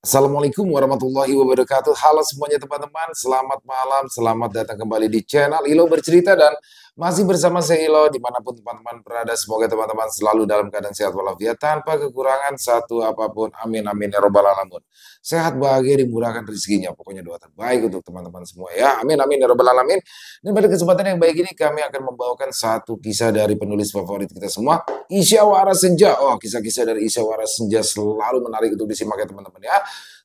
Assalamualaikum warahmatullahi wabarakatuh. Halo semuanya teman-teman, selamat malam, selamat datang kembali di channel Ilo Bercerita dan masih bersama saya Ilo dimanapun teman-teman berada. Semoga teman-teman selalu dalam keadaan sehat walafiat tanpa kekurangan satu apapun. Amin amin ya robbal alamin. Sehat bahagia dimurahkan rezekinya. Pokoknya doa terbaik untuk teman-teman semua ya. Amin amin ya robbal alamin. Dan pada kesempatan yang baik ini kami akan membawakan satu kisah dari penulis favorit kita semua, Isya Waras Senja. Oh, kisah-kisah dari Isya Waras Senja selalu menarik untuk disimak ya teman-teman ya.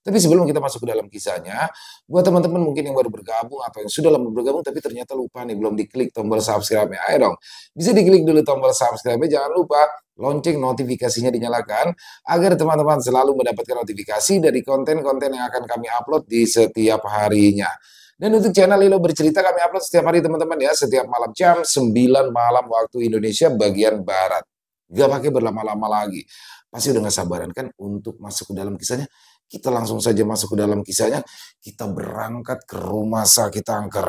Tapi sebelum kita masuk ke dalam kisahnya, buat teman-teman mungkin yang baru bergabung atau yang sudah lama bergabung tapi ternyata lupa nih belum diklik tombol subscribe-nya. Ayo dong, bisa diklik dulu tombol subscribe-nya. Jangan lupa lonceng notifikasinya dinyalakan agar teman-teman selalu mendapatkan notifikasi dari konten-konten yang akan kami upload di setiap harinya. Dan untuk channel Lilo Bercerita kami upload setiap hari teman-teman ya, setiap malam jam 9 malam waktu Indonesia bagian Barat. Gak pakai berlama-lama lagi. Pasti udah gak sabaran kan untuk masuk ke dalam kisahnya. Kita langsung saja masuk ke dalam kisahnya. Kita berangkat ke rumah sakit Angker.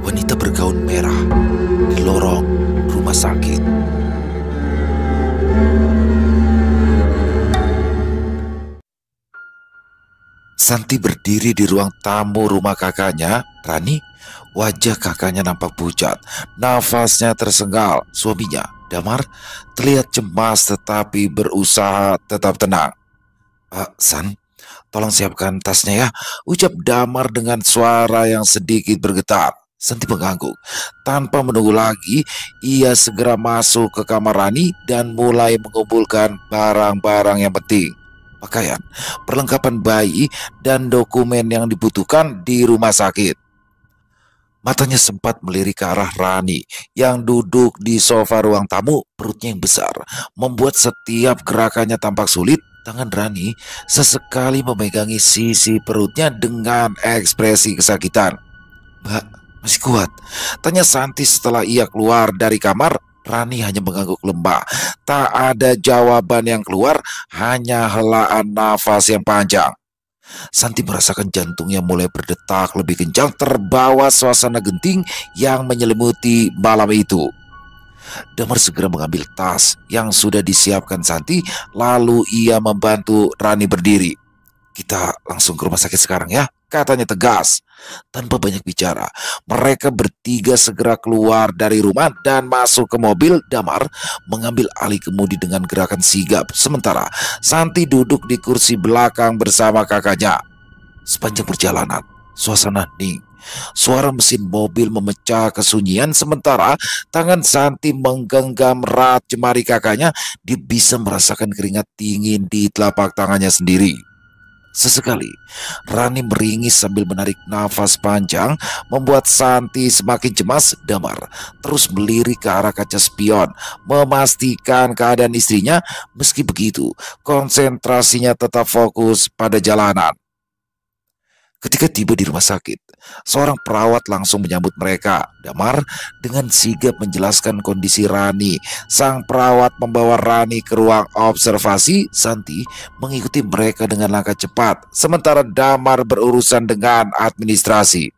Wanita bergaun merah di lorong rumah sakit. Santi berdiri di ruang tamu rumah kakaknya, Rani. Wajah kakaknya nampak pucat, nafasnya tersengal. Suaminya, Damar, terlihat cemas tetapi berusaha tetap tenang. San, tolong siapkan tasnya ya, ucap Damar dengan suara yang sedikit bergetar. Santi mengangguk. Tanpa menunggu lagi, ia segera masuk ke kamar Rani dan mulai mengumpulkan barang-barang yang penting. Pakaian, perlengkapan bayi, dan dokumen yang dibutuhkan di rumah sakit. Matanya sempat melirik ke arah Rani yang duduk di sofa ruang tamu. Perutnya yang besar membuat setiap gerakannya tampak sulit. Tangan Rani sesekali memegangi sisi perutnya dengan ekspresi kesakitan. "Mbak, masih kuat?" tanya Santi setelah ia keluar dari kamar. Rani hanya mengangguk lemah. Tak ada jawaban yang keluar, hanya helaan nafas yang panjang. Santi merasakan jantungnya mulai berdetak lebih kencang terbawa suasana genting yang menyelimuti malam itu. Damar segera mengambil tas yang sudah disiapkan Santi, lalu ia membantu Rani berdiri. "Kita langsung ke rumah sakit sekarang ya," katanya tegas. Tanpa banyak bicara, mereka bertiga segera keluar dari rumah dan masuk ke mobil. Damar mengambil alih kemudi dengan gerakan sigap, sementara Santi duduk di kursi belakang bersama kakaknya. Sepanjang perjalanan, suasana hening. Suara mesin mobil memecah kesunyian sementara tangan Santi menggenggam erat jemari kakaknya. Dia bisa merasakan keringat dingin di telapak tangannya sendiri. Sesekali, Rani meringis sambil menarik nafas panjang, membuat Santi semakin cemas. Damar terus melirik ke arah kaca spion, memastikan keadaan istrinya. Meski begitu, konsentrasinya tetap fokus pada jalanan. Ketika tiba di rumah sakit, seorang perawat langsung menyambut mereka. Damar dengan sigap menjelaskan kondisi Rani. Sang perawat membawa Rani ke ruang observasi. Santi mengikuti mereka dengan langkah cepat, sementara Damar berurusan dengan administrasi.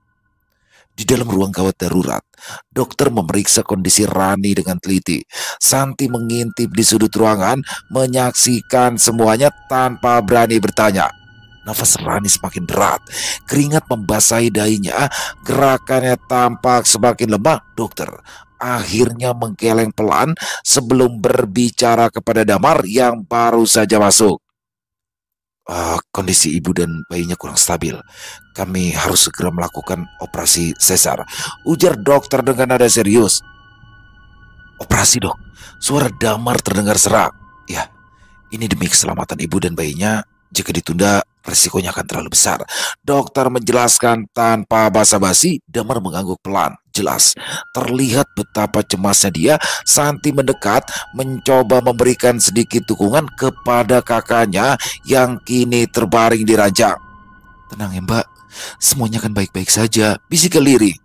Di dalam ruang gawat darurat, dokter memeriksa kondisi Rani dengan teliti. Santi mengintip di sudut ruangan, menyaksikan semuanya tanpa berani bertanya. Nafas Rani semakin berat, keringat membasahi dahinya, gerakannya tampak semakin lemah. Dokter akhirnya menggeleng pelan sebelum berbicara kepada Damar yang baru saja masuk. Kondisi ibu dan bayinya kurang stabil. Kami harus segera melakukan operasi sesar," ujar dokter dengan nada serius. "Operasi, dok?" Suara Damar terdengar serak. "Ya, ini demi keselamatan ibu dan bayinya. Jika ditunda, risikonya akan terlalu besar," dokter menjelaskan tanpa basa-basi. Damar mengangguk pelan. Jelas terlihat betapa cemasnya dia. Santi mendekat, mencoba memberikan sedikit dukungan kepada kakaknya yang kini terbaring di ranjang. "Tenang ya, Mbak, semuanya akan baik-baik saja," bisik Liri.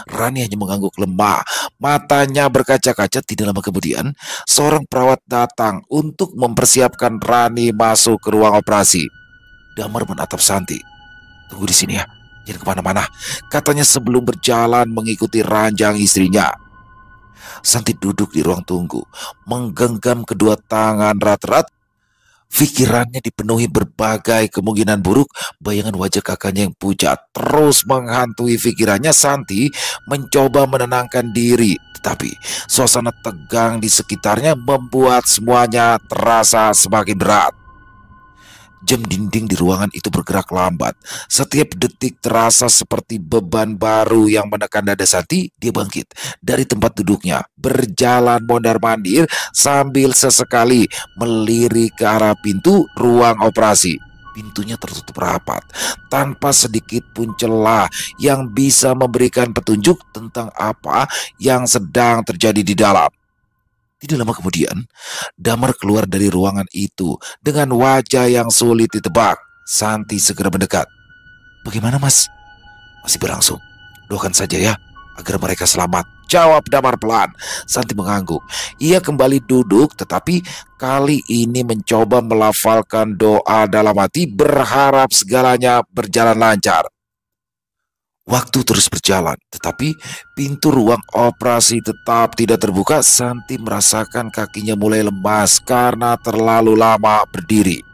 Rani hanya mengangguk lemah, matanya berkaca-kaca. Tidak lama kemudian, seorang perawat datang untuk mempersiapkan Rani masuk ke ruang operasi. Damar menatap Santi. "Tunggu di sini ya, jangan kemana-mana," katanya sebelum berjalan mengikuti ranjang istrinya. Santi duduk di ruang tunggu, menggenggam kedua tangan erat-erat. Pikirannya dipenuhi berbagai kemungkinan buruk. Bayangan wajah kakaknya yang pucat terus menghantui pikirannya. Santi mencoba menenangkan diri, tetapi suasana tegang di sekitarnya membuat semuanya terasa semakin berat. Jam dinding di ruangan itu bergerak lambat. Setiap detik terasa seperti beban baru yang menekan dada Santi. Dia bangkit dari tempat duduknya, berjalan mondar-mandir sambil sesekali melirik ke arah pintu ruang operasi. Pintunya tertutup rapat, tanpa sedikit pun celah yang bisa memberikan petunjuk tentang apa yang sedang terjadi di dalam. Tidak lama kemudian, Damar keluar dari ruangan itu dengan wajah yang sulit ditebak. Santi segera mendekat. "Bagaimana, Mas?" "Masih berlangsung. Doakan saja ya, agar mereka selamat," jawab Damar pelan. Santi mengangguk. Ia kembali duduk, tetapi kali ini mencoba melafalkan doa dalam hati, berharap segalanya berjalan lancar. Waktu terus berjalan, tetapi pintu ruang operasi tetap tidak terbuka. Santi merasakan kakinya mulai lemas karena terlalu lama berdiri.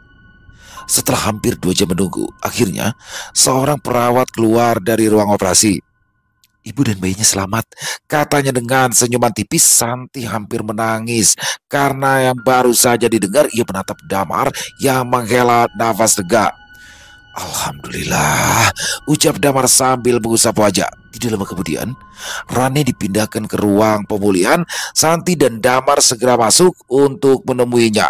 Setelah hampir 2 jam menunggu, akhirnya seorang perawat keluar dari ruang operasi. "Ibu dan bayinya selamat," katanya dengan senyuman tipis. Santi hampir menangis karena yang baru saja didengar. Ia menatap Damar yang menghela nafas lega. "Alhamdulillah," ucap Damar sambil mengusap wajah. Tidak lama kemudian, Rani dipindahkan ke ruang pemulihan. Santi dan Damar segera masuk untuk menemuinya.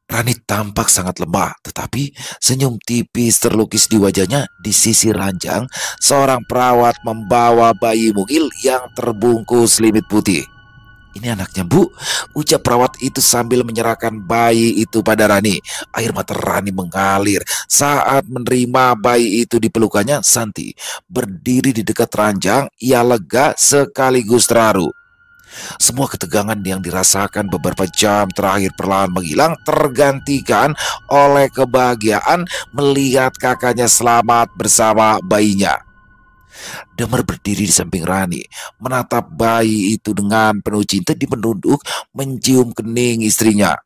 Rani tampak sangat lemah, tetapi senyum tipis terlukis di wajahnya. Di sisi ranjang, seorang perawat membawa bayi mungil yang terbungkus selimut putih. "Ini anaknya, Bu," ucap perawat itu sambil menyerahkan bayi itu pada Rani. Air mata Rani mengalir saat menerima bayi itu di pelukannya. Santi berdiri di dekat ranjang. Ia lega sekaligus terharu. Semua ketegangan yang dirasakan beberapa jam terakhir perlahan menghilang, tergantikan oleh kebahagiaan melihat kakaknya selamat bersama bayinya. Damar berdiri di samping Rani, menatap bayi itu dengan penuh cinta. Dia menunduk, mencium kening istrinya.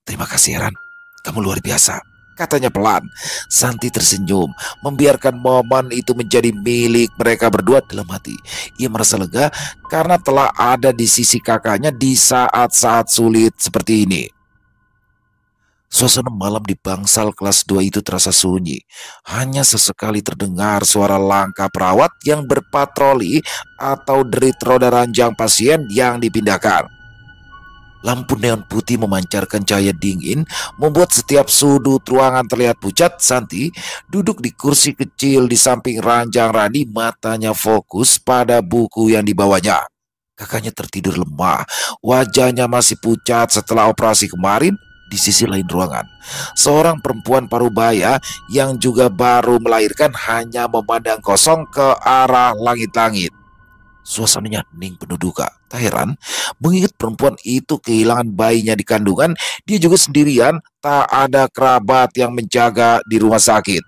"Terima kasih, Ran. Kamu luar biasa," katanya pelan. Santi tersenyum, membiarkan momen itu menjadi milik mereka berdua. Dalam hati, ia merasa lega karena telah ada di sisi kakaknya di saat-saat sulit seperti ini. Suasana malam di bangsal kelas 2 itu terasa sunyi. Hanya sesekali terdengar suara langkah perawat yang berpatroli atau derit roda ranjang pasien yang dipindahkan. Lampu neon putih memancarkan cahaya dingin, membuat setiap sudut ruangan terlihat pucat. Santi duduk di kursi kecil di samping ranjang Rani, matanya fokus pada buku yang dibawanya. Kakaknya tertidur lemah, wajahnya masih pucat setelah operasi kemarin. Di sisi lain ruangan, seorang perempuan parubaya yang juga baru melahirkan hanya memandang kosong ke arah langit-langit. Suasananya hening penuh duka. Tak heran, mengingat perempuan itu kehilangan bayinya di kandungan. Dia juga sendirian, tak ada kerabat yang menjaga di rumah sakit.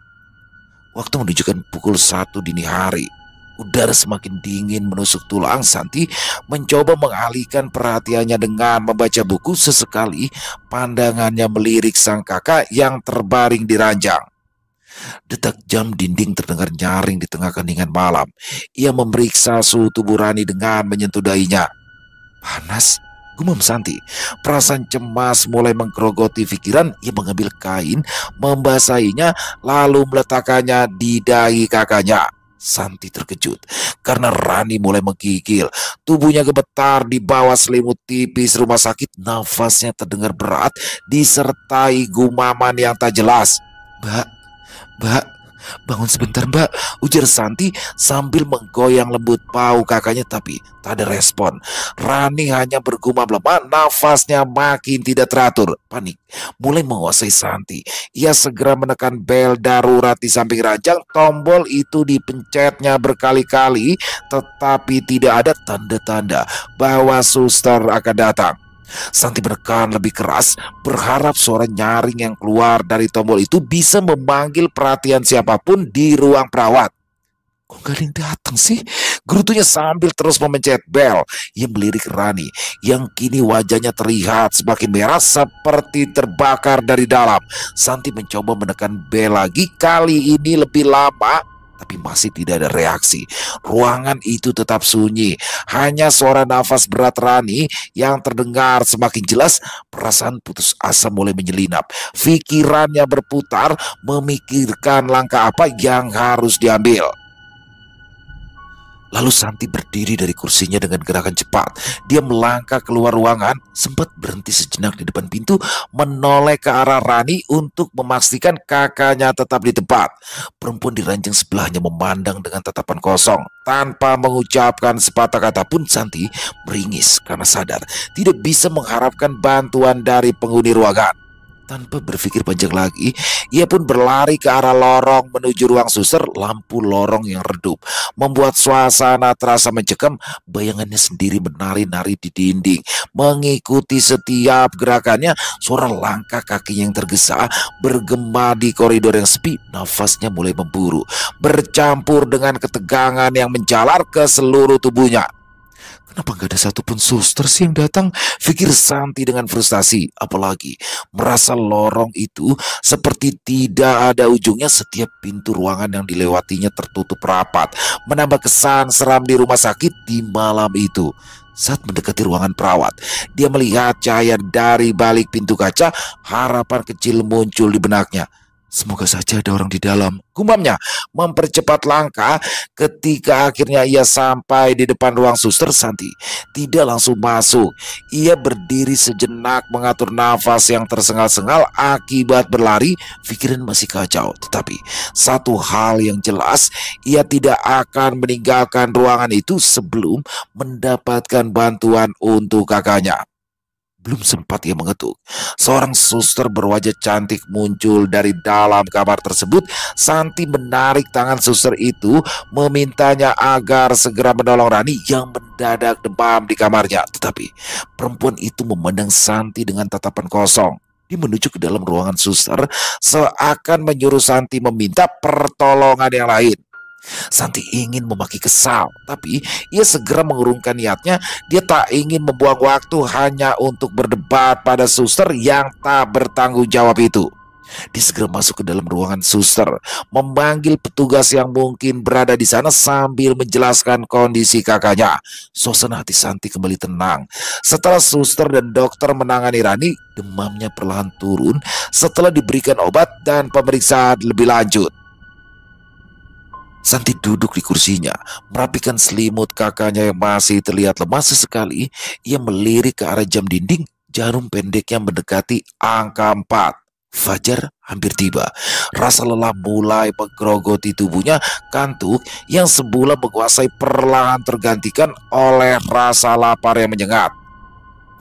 Waktu menunjukkan pukul 1 dini hari. Udara semakin dingin menusuk tulang. Santi mencoba mengalihkan perhatiannya dengan membaca buku. Sesekali pandangannya melirik sang kakak yang terbaring di ranjang. Detak jam dinding terdengar nyaring di tengah keningan malam. Ia memeriksa suhu tubuh Rani dengan menyentuh dahinya. "Panas," gumam Santi. Perasaan cemas mulai menggerogoti pikiran. Ia mengambil kain, membasahinya, lalu meletakkannya di dahi kakaknya. Santi terkejut karena Rani mulai menggigil. Tubuhnya gemetar di bawah selimut tipis rumah sakit. Nafasnya terdengar berat disertai gumaman yang tak jelas. "Mbak, Mbak, bangun sebentar, Mbak," ujar Santi sambil menggoyang lembut bau kakaknya, tapi tak ada respon. Rani hanya bergumam lemah, nafasnya makin tidak teratur. Panik mulai menguasai Santi. Ia segera menekan bel darurat di samping ranjang. Tombol itu dipencetnya berkali-kali, tetapi tidak ada tanda-tanda bahwa suster akan datang. Santi menekan lebih keras, berharap suara nyaring yang keluar dari tombol itu bisa memanggil perhatian siapapun di ruang perawat. "Kok gak ada yang datang sih?" Gerutunya sambil terus memencet bel. Ia melirik Rani yang kini wajahnya terlihat semakin merah seperti terbakar dari dalam. Santi mencoba menekan bel lagi, kali ini lebih lama, tapi masih tidak ada reaksi. Ruangan itu tetap sunyi. Hanya suara nafas berat Rani yang terdengar semakin jelas. Perasaan putus asa mulai menyelinap. Pikirannya berputar memikirkan langkah apa yang harus diambil. Lalu Santi berdiri dari kursinya dengan gerakan cepat. Dia melangkah keluar ruangan, sempat berhenti sejenak di depan pintu, menoleh ke arah Rani untuk memastikan kakaknya tetap di tempat. Perempuan di ranjang sebelahnya memandang dengan tatapan kosong. Tanpa mengucapkan sepatah kata pun Santi meringis karena sadar tidak bisa mengharapkan bantuan dari penghuni ruangan. Tanpa berpikir panjang lagi, ia pun berlari ke arah lorong menuju ruang suster. Lampu lorong yang redup membuat suasana terasa mencekam. Bayangannya sendiri menari-nari di dinding. Mengikuti setiap gerakannya, suara langkah kakinya yang tergesa bergema di koridor yang sepi. Nafasnya mulai memburu, bercampur dengan ketegangan yang menjalar ke seluruh tubuhnya. Kenapa gak ada satupun suster sih yang datang? Pikir Santi dengan frustasi. Apalagi merasa lorong itu seperti tidak ada ujungnya. Setiap pintu ruangan yang dilewatinya tertutup rapat, menambah kesan seram di rumah sakit di malam itu. Saat mendekati ruangan perawat, dia melihat cahaya dari balik pintu kaca. Harapan kecil muncul di benaknya. Semoga saja ada orang di dalam, gumamnya, mempercepat langkah. Ketika akhirnya ia sampai di depan ruang suster, Santi tidak langsung masuk. Ia berdiri sejenak mengatur nafas yang tersengal-sengal akibat berlari. Pikiran masih kacau, tetapi satu hal yang jelas, ia tidak akan meninggalkan ruangan itu sebelum mendapatkan bantuan untuk kakaknya. Belum sempat ia mengetuk, seorang suster berwajah cantik muncul dari dalam kamar tersebut. Santi menarik tangan suster itu, memintanya agar segera menolong Rani yang mendadak demam di kamarnya. Tetapi perempuan itu memandang Santi dengan tatapan kosong. Dia menuju ke dalam ruangan suster, seakan menyuruh Santi meminta pertolongan yang lain. Santi ingin memaki kesal, tapi ia segera mengurungkan niatnya. Dia tak ingin membuang waktu hanya untuk berdebat pada suster yang tak bertanggung jawab itu. Dia segera masuk ke dalam ruangan suster, memanggil petugas yang mungkin berada di sana sambil menjelaskan kondisi kakaknya. Suasana hati Santi kembali tenang. Setelah suster dan dokter menangani Rani, demamnya perlahan turun setelah diberikan obat dan pemeriksaan lebih lanjut. Santi duduk di kursinya, merapikan selimut kakaknya yang masih terlihat lemah. Sesekali ia melirik ke arah jam dinding. Jarum pendeknya mendekati angka 4. Fajar hampir tiba. Rasa lelah mulai menggerogoti tubuhnya. Kantuk yang semula menguasai perlahan tergantikan oleh rasa lapar yang menyengat.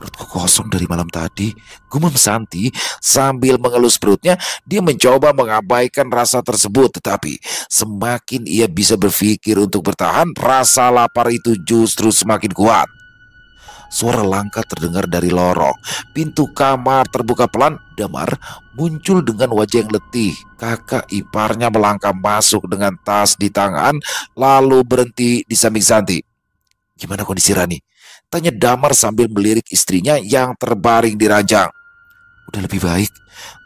Perutku kosong dari malam tadi, gumam Santi sambil mengelus perutnya. Dia mencoba mengabaikan rasa tersebut, tetapi semakin ia bisa berpikir untuk bertahan, rasa lapar itu justru semakin kuat. Suara langkah terdengar dari lorong. Pintu kamar terbuka pelan. Damar muncul dengan wajah yang letih. Kakak iparnya melangkah masuk dengan tas di tangan, lalu berhenti di samping Santi. "Gimana kondisi Rani?" tanya Damar sambil melirik istrinya yang terbaring di ranjang. "Udah lebih baik.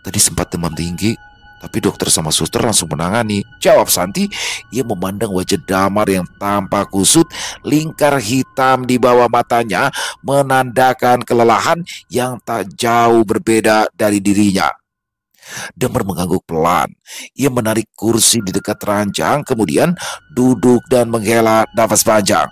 Tadi sempat demam tinggi, tapi dokter sama suster langsung menangani," jawab Santi. Ia memandang wajah Damar yang tampak kusut. Lingkar hitam di bawah matanya menandakan kelelahan yang tak jauh berbeda dari dirinya. Damar mengangguk pelan. Ia menarik kursi di dekat ranjang, kemudian duduk dan menghela nafas panjang.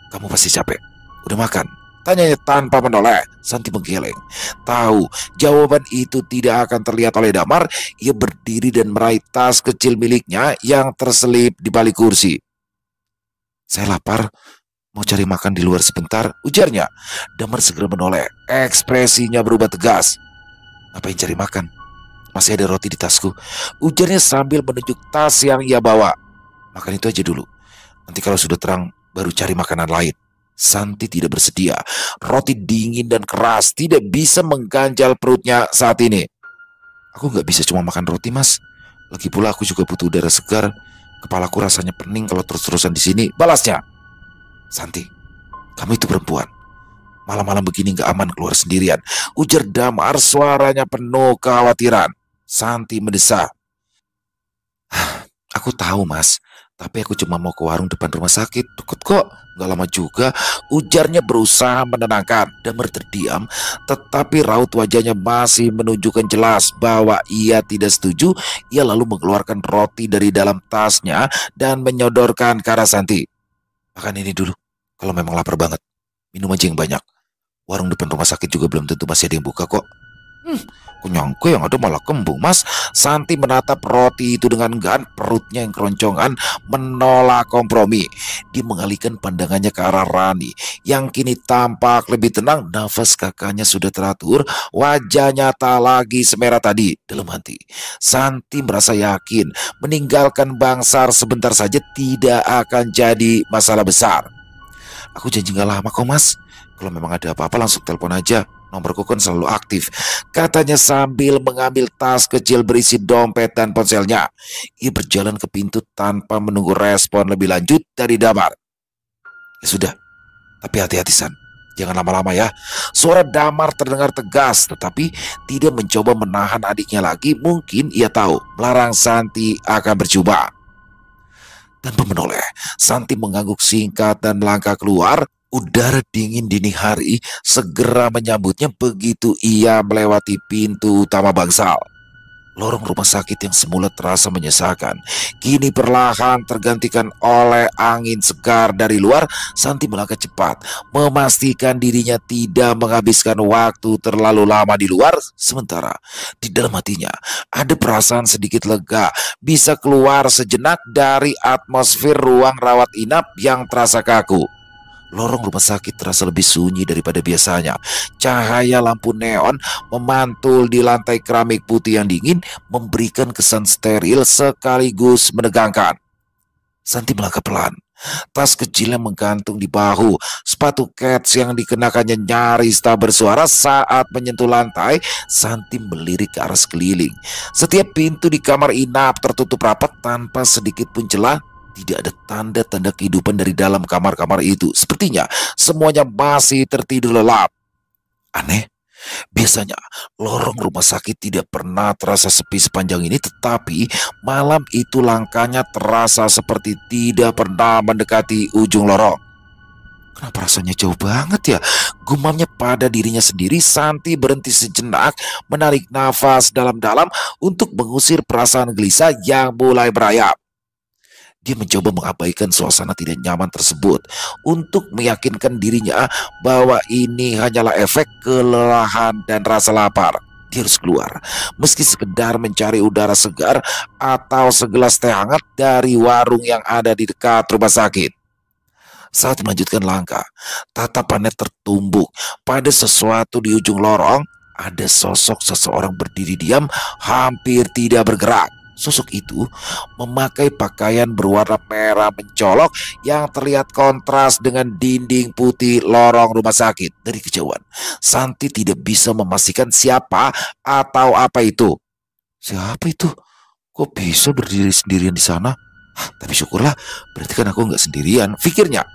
"Kamu pasti capek. Udah makan?" tanyanya tanpa menoleh. Santi menggeleng. Tahu jawaban itu tidak akan terlihat oleh Damar. Ia berdiri dan meraih tas kecil miliknya yang terselip di balik kursi. "Saya lapar, mau cari makan di luar sebentar," ujarnya. Damar segera menoleh. Ekspresinya berubah tegas. "Ngapain cari makan? Masih ada roti di tasku," ujarnya sambil menunjuk tas yang ia bawa. "Makan itu aja dulu. Nanti kalau sudah terang baru cari makanan lain." Santi tidak bersedia. Roti dingin dan keras tidak bisa mengganjal perutnya saat ini. "Aku nggak bisa cuma makan roti, Mas. Lagi pula aku juga butuh udara segar. Kepalaku rasanya pening kalau terus-terusan di sini. Balasnya, Santi, kamu itu perempuan. Malam-malam begini gak aman keluar sendirian, ujar Damar, suaranya penuh kekhawatiran. Santi mendesah. Aku tahu mas, tapi aku cuma mau ke warung depan rumah sakit. Deket kok, gak lama juga, ujarnya berusaha menenangkan. Damar terdiam, tetapi raut wajahnya masih menunjukkan jelas bahwa ia tidak setuju. Ia lalu mengeluarkan roti dari dalam tasnya dan menyodorkan ke arah Santi. Makan ini dulu, kalau memang lapar banget. Minum aja yang banyak. Warung depan rumah sakit juga belum tentu masih ada yang buka kok. Aku nyangka yang ada malah kembung mas. Santi menatap roti itu dengan enggan, perutnya yang keroncongan menolak kompromi. Dia mengalihkan pandangannya ke arah Rani yang kini tampak lebih tenang. Nafas kakaknya sudah teratur, wajahnya tak lagi semerah tadi. Dalam hati Santi merasa yakin meninggalkan Bangsar sebentar saja tidak akan jadi masalah besar. Aku janji gak lama kok mas. Kalau memang ada apa-apa langsung telepon aja. Nomorku kan selalu aktif, katanya sambil mengambil tas kecil berisi dompet dan ponselnya. Ia berjalan ke pintu tanpa menunggu respon lebih lanjut dari Damar. Ya sudah, tapi hati-hati San. Jangan lama-lama ya. Suara Damar terdengar tegas, tetapi tidak mencoba menahan adiknya lagi. Mungkin ia tahu melarang Santi akan berjumpa. Tanpa menoleh, Santi mengangguk singkat dan melangkah keluar. Udara dingin dini hari segera menyambutnya begitu ia melewati pintu utama Bangsal. Lorong rumah sakit yang semula terasa menyesakan, kini perlahan tergantikan oleh angin segar dari luar. Santi melangkah cepat, memastikan dirinya tidak menghabiskan waktu terlalu lama di luar. Sementara di dalam hatinya ada perasaan sedikit lega, bisa keluar sejenak dari atmosfer ruang rawat inap yang terasa kaku. Lorong rumah sakit terasa lebih sunyi daripada biasanya. Cahaya lampu neon memantul di lantai keramik putih yang dingin, memberikan kesan steril sekaligus menegangkan. Santi melangkah pelan. Tas kecilnya menggantung di bahu. Sepatu kets yang dikenakannya nyaris tak bersuara saat menyentuh lantai. Santi melirik ke arah sekeliling. Setiap pintu di kamar inap tertutup rapat tanpa sedikit pun celah. Tidak ada tanda-tanda kehidupan dari dalam kamar-kamar itu. Sepertinya semuanya masih tertidur lelap. Aneh, biasanya lorong rumah sakit tidak pernah terasa sepi sepanjang ini, tetapi malam itu langkahnya terasa seperti tidak pernah mendekati ujung lorong. Kenapa rasanya jauh banget ya? Gumamnya pada dirinya sendiri. Santi berhenti sejenak, menarik nafas dalam-dalam untuk mengusir perasaan gelisah yang mulai merayap. Dia mencoba mengabaikan suasana tidak nyaman tersebut untuk meyakinkan dirinya bahwa ini hanyalah efek kelelahan dan rasa lapar. Dia harus keluar, meski sekedar mencari udara segar atau segelas teh hangat dari warung yang ada di dekat rumah sakit. Saat melanjutkan langkah, tatapannya tertumbuk pada sesuatu di ujung lorong. Ada sosok seseorang berdiri diam, hampir tidak bergerak. Sosok itu memakai pakaian berwarna merah mencolok yang terlihat kontras dengan dinding putih lorong rumah sakit. Dari kejauhan, Santi tidak bisa memastikan siapa atau apa itu. Siapa itu? Kok bisa berdiri sendirian di sana? Tapi syukurlah, berarti kan aku nggak sendirian, pikirnya.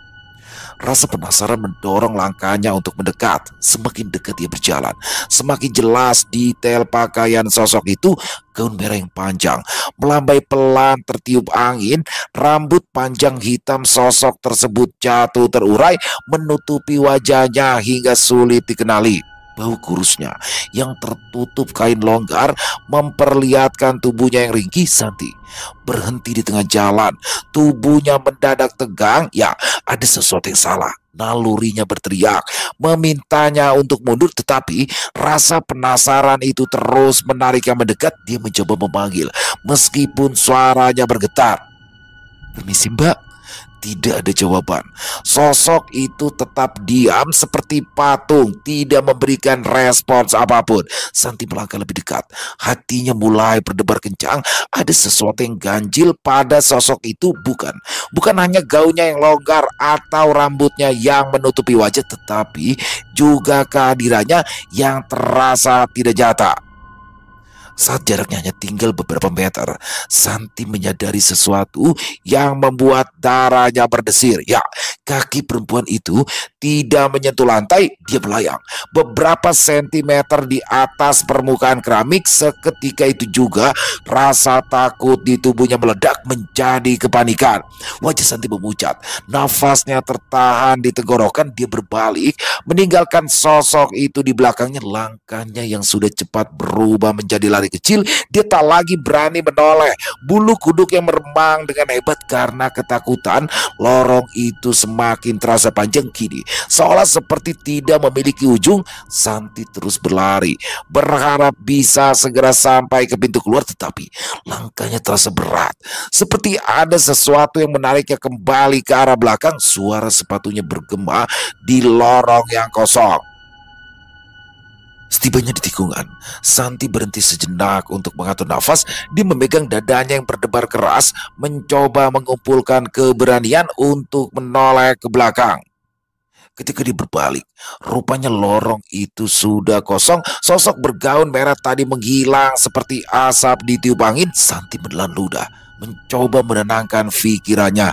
Rasa penasaran mendorong langkahnya untuk mendekat. Semakin dekat dia berjalan, semakin jelas detail pakaian sosok itu. Gaun merah yang panjang melambai pelan tertiup angin. Rambut panjang hitam sosok tersebut jatuh terurai, menutupi wajahnya hingga sulit dikenali. Bau kurusnya yang tertutup kain longgar memperlihatkan tubuhnya yang ringkih. Santi berhenti di tengah jalan. Tubuhnya mendadak tegang. Ya, ada sesuatu yang salah. Nalurinya berteriak, memintanya untuk mundur, tetapi rasa penasaran itu terus menariknya mendekat. Dia mencoba memanggil, meskipun suaranya bergetar. Permisi mbak. Tidak ada jawaban. Sosok itu tetap diam seperti patung, tidak memberikan respons apapun. Santi melangkah lebih dekat. Hatinya mulai berdebar kencang. Ada sesuatu yang ganjil pada sosok itu. Bukan hanya gaunnya yang longgar atau rambutnya yang menutupi wajah, tetapi juga kehadirannya yang terasa tidak nyata. Saat jaraknya hanya tinggal beberapa meter, Santi menyadari sesuatu yang membuat darahnya berdesir. Ya, kaki perempuan itu tidak menyentuh lantai, dia melayang beberapa sentimeter di atas permukaan keramik. Seketika itu juga rasa takut di tubuhnya meledak menjadi kepanikan. Wajah Santi memucat, nafasnya tertahan di tenggorokan. Dia berbalik, meninggalkan sosok itu di belakangnya. Langkahnya yang sudah cepat berubah menjadi lari kecil. Dia tak lagi berani menoleh. Bulu kuduk yang meremang dengan hebat karena ketakutan. Lorong itu semakin terasa panjang kini, seolah seperti tidak memiliki ujung. Santi terus berlari, berharap bisa segera sampai ke pintu keluar, tetapi langkahnya terasa berat, seperti ada sesuatu yang menariknya kembali ke arah belakang. Suara sepatunya bergema di lorong yang kosong. Setibanya di tikungan, Santi berhenti sejenak untuk mengatur nafas. Dia memegang dadanya yang berdebar keras, mencoba mengumpulkan keberanian untuk menoleh ke belakang. Ketika dia berbalik, rupanya lorong itu sudah kosong. Sosok bergaun merah tadi menghilang seperti asap ditiup angin. Santi menelan ludah, mencoba menenangkan pikirannya.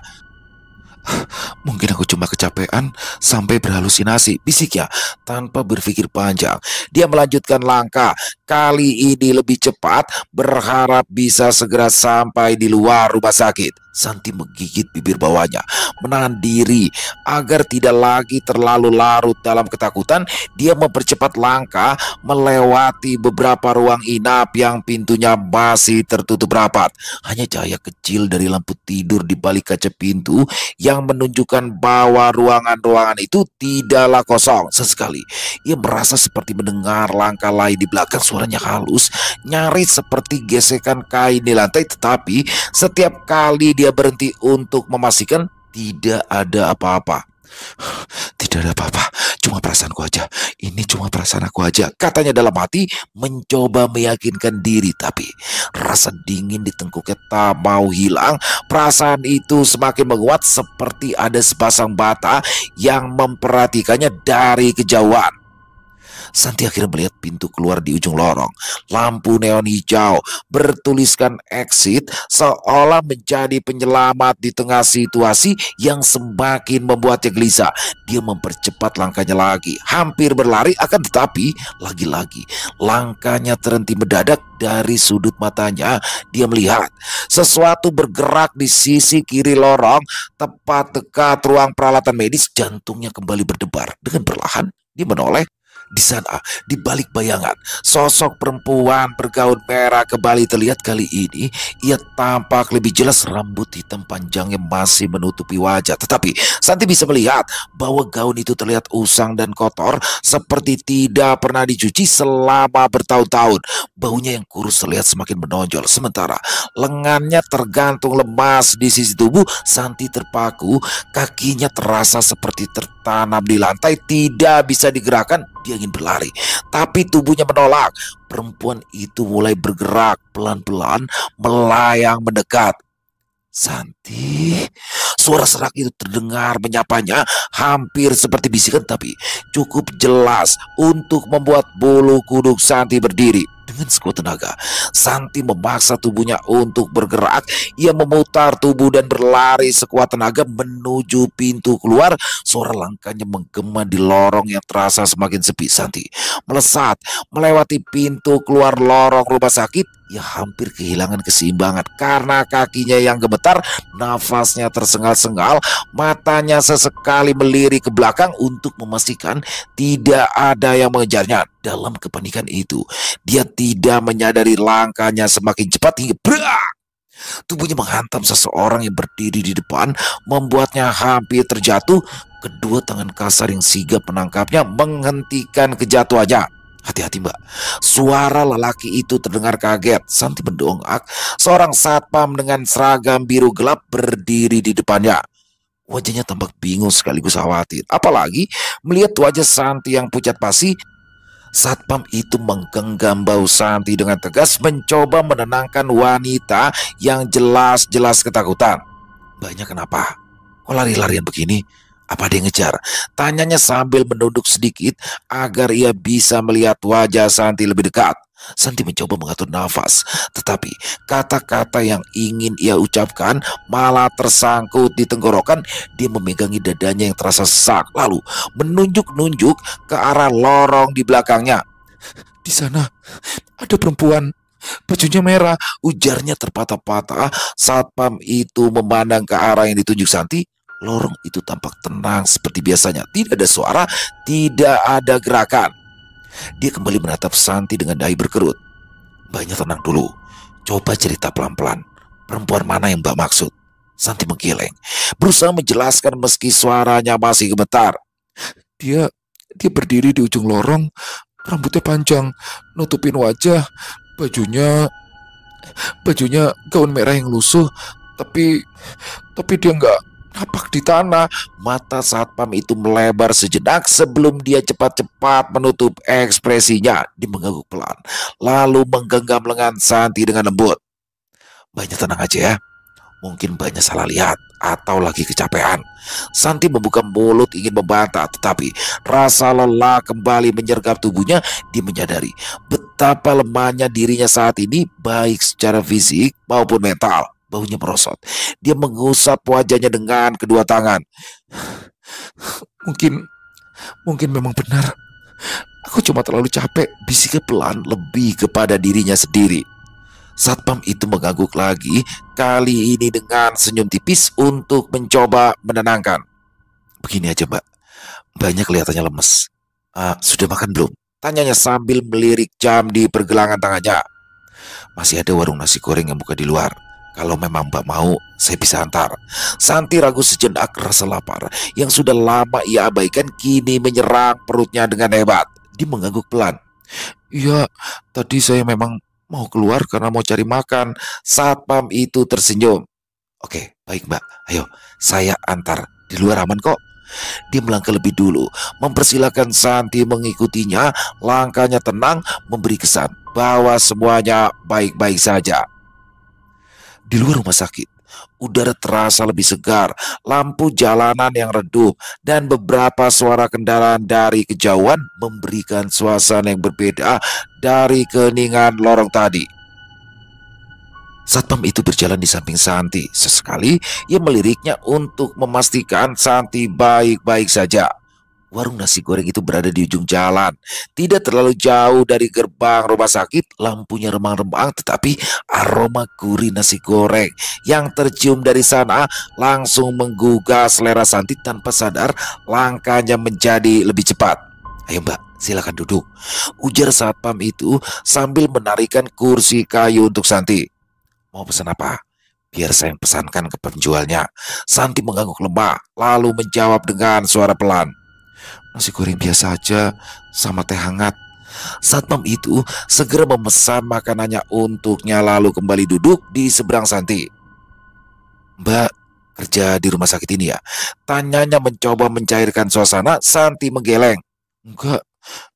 Mungkin aku cuma kecapean sampai berhalusinasi, bisiknya tanpa berpikir panjang. Dia melanjutkan langkah, kali ini lebih cepat, berharap bisa segera sampai di luar rumah sakit. Santi menggigit bibir bawahnya, menahan diri agar tidak lagi terlalu larut dalam ketakutan. Dia mempercepat langkah, melewati beberapa ruang inap yang pintunya masih tertutup rapat. Hanya cahaya kecil dari lampu tidur di balik kaca pintu yang menunjukkan bahwa ruangan-ruangan itu tidaklah kosong. Sesekali ia merasa seperti mendengar langkah lain di belakang. Suaranya halus, nyaris seperti gesekan kain di lantai. Tetapi setiap kali dia berhenti untuk memastikan, tidak ada apa-apa. Tidak ada apa-apa, cuma perasaanku aja. Ini cuma perasaan aku aja, katanya dalam hati, mencoba meyakinkan diri. Tapi rasa dingin di tengkuknya tak mau hilang. Perasaan itu semakin menguat, seperti ada sepasang mata yang memperhatikannya dari kejauhan. Santi akhirnya melihat pintu keluar di ujung lorong. Lampu neon hijau bertuliskan exit, seolah menjadi penyelamat di tengah situasi yang semakin membuatnya gelisah. Dia mempercepat langkahnya lagi, hampir berlari, akan tetapi lagi-lagi langkahnya terhenti mendadak. Dari sudut matanya dia melihat sesuatu bergerak di sisi kiri lorong, tepat dekat ruang peralatan medis. Jantungnya kembali berdebar. Dengan perlahan dia menoleh. Di sana, di balik bayangan, sosok perempuan bergaun merah kembali terlihat. Kali ini ia tampak lebih jelas. Rambut hitam panjangnya masih menutupi wajah, tetapi Santi bisa melihat bahwa gaun itu terlihat usang dan kotor, seperti tidak pernah dicuci selama bertahun-tahun. Baunya yang kurus terlihat semakin menonjol, sementara lengannya tergantung lemas di sisi tubuh. Santi terpaku, kakinya terasa seperti tertanam di lantai, tidak bisa digerakkan. Dia ingin berlari, tapi tubuhnya menolak. Perempuan itu mulai bergerak pelan-pelan, melayang mendekat. Santi, suara serak itu terdengar menyapanya, hampir seperti bisikan, tapi cukup jelas untuk membuat bulu kuduk Santi berdiri. Dengan sekuat tenaga, Santi memaksa tubuhnya untuk bergerak. Ia memutar tubuh dan berlari sekuat tenaga menuju pintu keluar. Suara langkahnya menggema di lorong yang terasa semakin sepi. Santi melesat melewati pintu keluar lorong rumah sakit. Ia hampir kehilangan keseimbangan karena kakinya yang gemetar. Nafasnya tersengal-sengal, matanya sesekali melirik ke belakang untuk memastikan tidak ada yang mengejarnya. Dalam kepanikan itu, dia tidak menyadari langkahnya semakin cepat hingga brak! Tubuhnya menghantam seseorang yang berdiri di depan, membuatnya hampir terjatuh. Kedua tangan kasar yang sigap menangkapnya menghentikan kejatuhannya. Hati-hati mbak, suara lelaki itu terdengar kaget. Santi mendongak. Seorang satpam dengan seragam biru gelap berdiri di depannya. Wajahnya tampak bingung sekaligus khawatir, apalagi melihat wajah Santi yang pucat pasi. Satpam itu menggenggam bahu Santi dengan tegas, mencoba menenangkan wanita yang jelas-jelas ketakutan. Mbaknya kenapa? Kok lari-larian begini? Apa dia ngejar? Tanyanya sambil menunduk sedikit agar ia bisa melihat wajah Santi lebih dekat. Santi mencoba mengatur nafas, tetapi kata-kata yang ingin ia ucapkan malah tersangkut di tenggorokan. Dia memegangi dadanya yang terasa sesak, lalu menunjuk-nunjuk ke arah lorong di belakangnya. "Di sana ada perempuan, bajunya merah," ujarnya terpatah-patah. Satpam itu memandang ke arah yang ditunjuk Santi. Lorong itu tampak tenang seperti biasanya. Tidak ada suara, tidak ada gerakan. Dia kembali menatap Santi dengan dahi berkerut. "Mbaknya tenang dulu. Coba cerita pelan-pelan. Perempuan mana yang Mbak maksud?" Santi menggeleng, berusaha menjelaskan meski suaranya masih gemetar. Dia dia berdiri di ujung lorong, rambutnya panjang, nutupin wajah, bajunya bajunya gaun merah yang lusuh, tapi dia nggak napak di tanah." Mata satpam itu melebar sejenak sebelum dia cepat-cepat menutup ekspresinya. Dia mengangguk pelan, lalu menggenggam lengan Santi dengan lembut. "Mbaknya tenang aja ya. Mungkin Mbaknya salah lihat atau lagi kecapean." Santi membuka mulut ingin membantah, tetapi rasa lelah kembali menyergap tubuhnya. Dia menyadari betapa lemahnya dirinya saat ini, baik secara fisik maupun mental. Baunya merosot. Dia mengusap wajahnya dengan kedua tangan. Mungkin memang benar. Aku cuma terlalu capek," bisiknya pelan, lebih kepada dirinya sendiri. Satpam itu mengangguk lagi, kali ini dengan senyum tipis untuk mencoba menenangkan. "Begini aja Mbak, Mbaknya kelihatannya lemes. Sudah makan belum?" tanyanya sambil melirik jam di pergelangan tangannya. "Masih ada warung nasi goreng yang buka di luar. Kalau memang Mbak mau, saya bisa antar." Santi ragu sejenak, rasa lapar yang sudah lama ia abaikan kini menyerang perutnya dengan hebat. Dia mengangguk pelan. "Iya, tadi saya memang mau keluar karena mau cari makan." Satpam itu tersenyum. "Oke, baik Mbak. Ayo, saya antar. Di luar aman kok." Dia melangkah lebih dulu, mempersilahkan Santi mengikutinya. Langkahnya tenang, memberi kesan bahwa semuanya baik-baik saja. Di luar rumah sakit, udara terasa lebih segar, lampu jalanan yang redup, dan beberapa suara kendaraan dari kejauhan memberikan suasana yang berbeda dari keheningan lorong tadi. Satpam itu berjalan di samping Santi. Sesekali ia meliriknya untuk memastikan Santi baik-baik saja. Warung nasi goreng itu berada di ujung jalan, tidak terlalu jauh dari gerbang rumah sakit. Lampunya remang-remang, tetapi aroma gurih nasi goreng yang tercium dari sana langsung menggugah selera Santi. Tanpa sadar, langkahnya menjadi lebih cepat. "Ayo Mbak, silakan duduk," ujar satpam itu sambil menarikan kursi kayu untuk Santi. "Mau pesan apa? Biar saya pesankan ke penjualnya." Santi mengangguk lemah, lalu menjawab dengan suara pelan. "Nasi goreng biasa aja, sama teh hangat." Satpam itu segera memesan makanannya untuknya, lalu kembali duduk di seberang Santi. "Mbak kerja di rumah sakit ini ya?" tanyanya mencoba mencairkan suasana. Santi menggeleng. "Enggak,